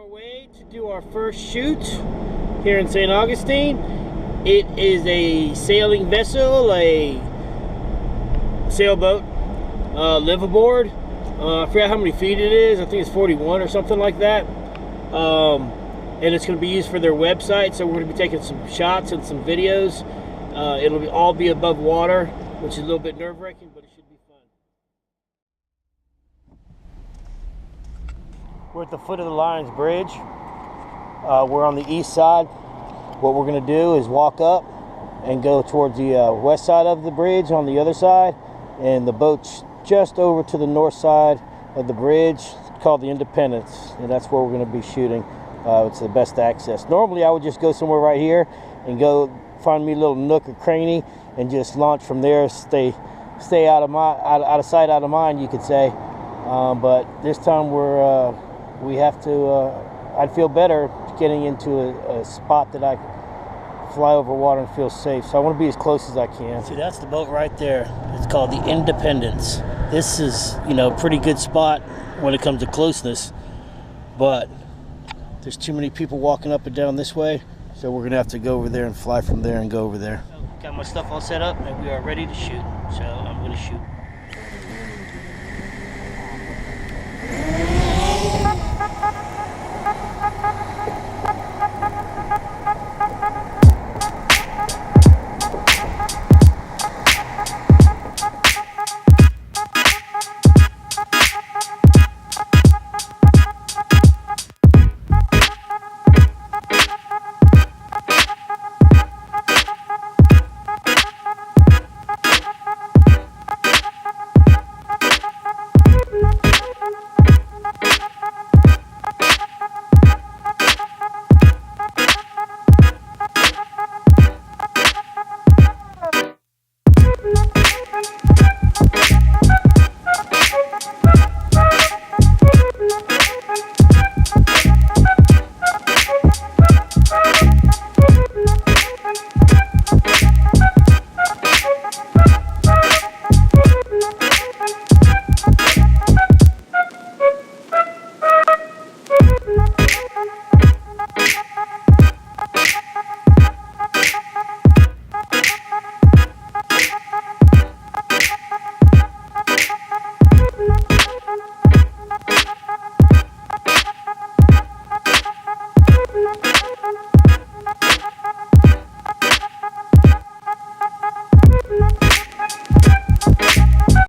our way to do our first shoot here in St. Augustine. It is a sailing vessel, a sailboat, live aboard. I forgot how many feet it is. I think it's 41 or something like that. And it's going to be used for their website, so we're going to be taking some shots and some videos. It'll all be above water, which is a little bit nerve-wracking, but it should be fun. We're at the foot of the Lions Bridge. We're on the east side. What we're going to do is walk up and go towards the west side of the bridge on the other side, and the boat's just over to the north side of the bridge, called the Independence, and that's where we're going to be shooting. It's the best access. Normally I would just go somewhere right here and go find me a little nook or cranny and just launch from there, stay out of sight, out of mind, you could say. But this time we have to, I'd feel better getting into a spot that I can fly over water and feel safe. So I want to be as close as I can. See, that's the boat right there. It's called the Independence. This is, a pretty good spot when it comes to closeness, but there's too many people walking up and down this way, so we're gonna have to go over there and fly from there and go over there. Got my stuff all set up and we are ready to shoot, so I'm gonna shoot.